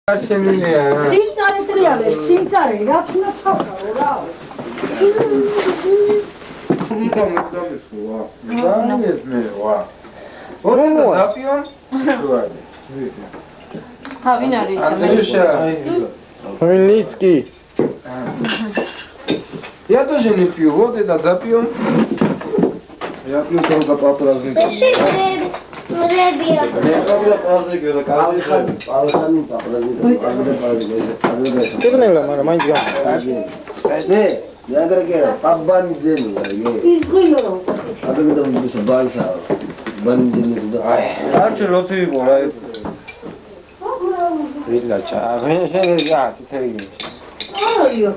Simțare triale, simțare, ia până facă, ora. Da, jest miła. Potem to zapią? Ha, winari. Andrюша. Хмельницкий. Я тоже не пью, вот это запьем. Я пью только по праздникам. Тырныла, мара, маинც гам. Не, я говорю, пабанджели. Изгуйло. А ты где будешь байса? Банджели туда. Арчи лоты бора. ვიზაჩა. შენ თითელი გინჩ. არიო.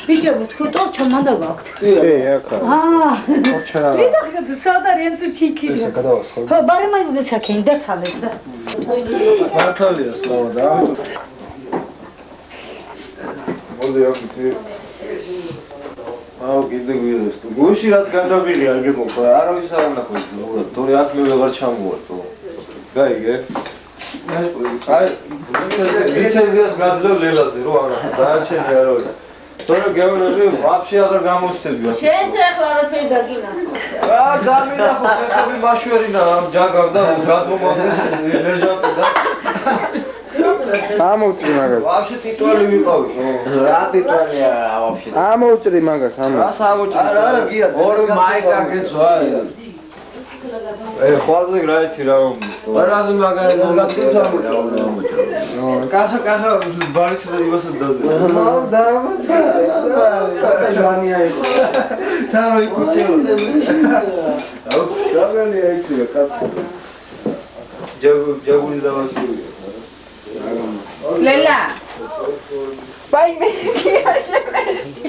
ბიჭო, თქო ჩამანდა გაქვთ. კი, აკა. ოჩა. ვიდახეთ სადარიან თუ ჩიქი. ესა გადავასხო. ხო, ბარემაი გესაკენ და ცალებ და. მართალია სლავა და. მოდი აქ აუ კიდე გვიდეს თუ გუში რაც გადავიღე არ გეყოფა არავის არ ნახოს ზოგადად თორე აქ მე ვეღარ ჩამოვარდო გაიგე აი ვიცეზიას გადლევ ლელაზე რო არა დააჩენე არავის თორე გეუბნები ვაფშე აღარ გამოსწევია შენც ახლა არაფერი დაგინა აა დამინახო ხები მაშვერინა ამ ჯაგავდა გადმომავდეს ლეჟანტი და ამოვწრი მაგას. ვაფშე ტიტვალი ვიყავი რა ტიტვალია ვაფშე. ამოვწრი მაგას, რას ამოჭრი არა გია ორი მაიკაკეც ვარ ხვალზე რა იცი რა რაზე მაგარი კახა ბარიც იმასაც დაძე ჟანია იყო თავი კუჩეო აუ შაგალია იცი რა კაცი ჯაგული დავასული ლელა ბაი მე კი არ შემეში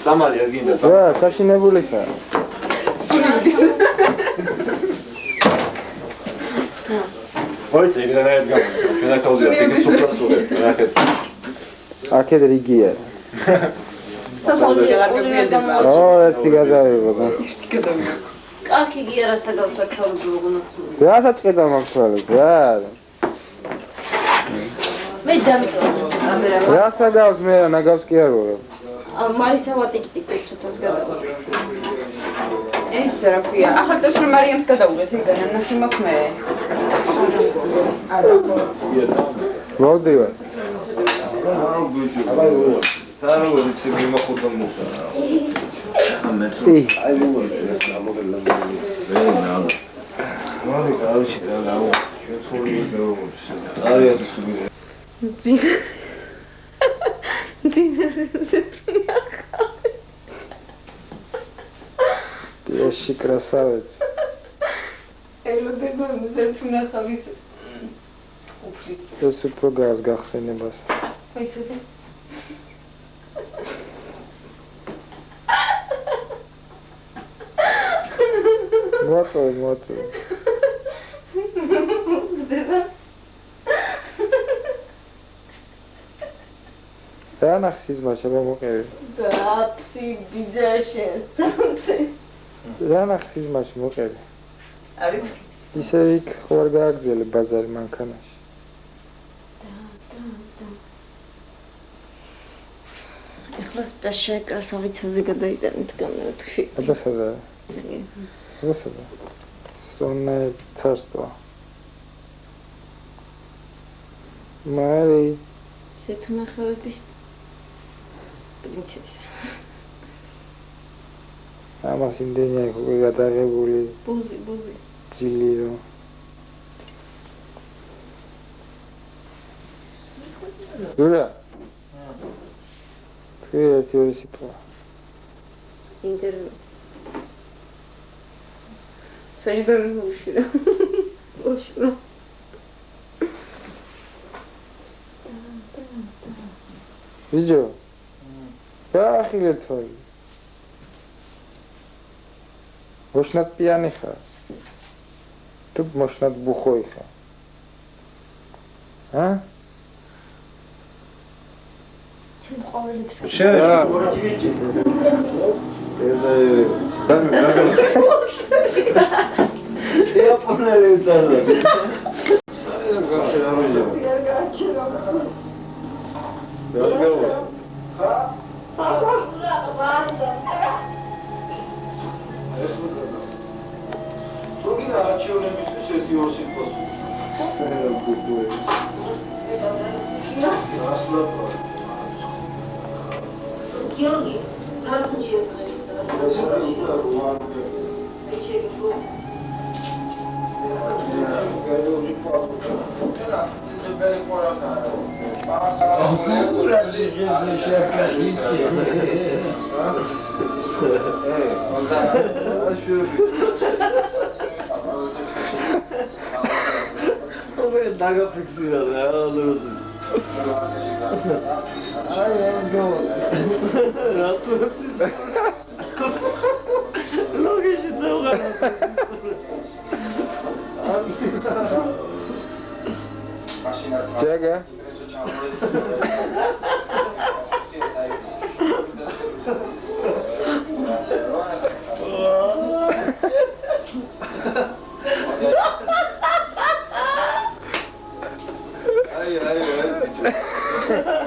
სამალი არ გინდა რა, საშინებული ხარ. მოიწე იმდანაირად გამოიწე ჩვენ ახალზეა ტიკეტ სუპრასურე რაკეთ აქეთ რიგია. სასწაული აღარ გაგიადება ო, ერთი გადავიღო. კალკი გიერასა გავსაქაურო გონასული რასაც ხედავ მაგთვალებს, რა. მე დამიტოვა კამერა რასა გავს მე რა ნაგავს კი არ ვარ. მარისავა ტიკტიკი ჩათას გადავა ეს რა ქვია ახლა წელს მარიამს გადავუღეთ ეგან ანაში მაქვს მე არა მოვდივარ. საერთოდ ვიცი მიმოხურდა მოხდა კი. აი მოგელა მოგელა. მოდი გავიჩი რა გაუ ჩვენ ცხოვრება გავუმოჩი არია სულიერ Спящий красавец. ელოდება მზეთუნა ხავის უფლის ეს უფრო გავს გახსენებას. ისეთი მოტო. რა ნახსის მაშაბა მოყევი. დაფსი ბიძაშენ რა ნახსის მაშ მოყევი. არის ისე იქ ხوار გააგზელე ბაზარი მანქანაში. ახლა სპეშალ კასავიცაზე გადაიტანეთ კამერა თქვი აბა სადა. Сонное царство. Мари. ზეთუნა ხავების პრინცესა ამას იმდენი აქვს უკვე გადაღებული. ბუზი ძილიო. დურა. ერთი ორი სიტყვა. ინტერვიუ საჯდომი უშურო ვიჯო რა ახილეთ თოი მოშნად პიანი ხარ თუ მოშნად ბუხოი ხარ ა ჩემ ყოველებს შენ დადა. Георгий, здравствуйте. Чего? Ai, ai, ai.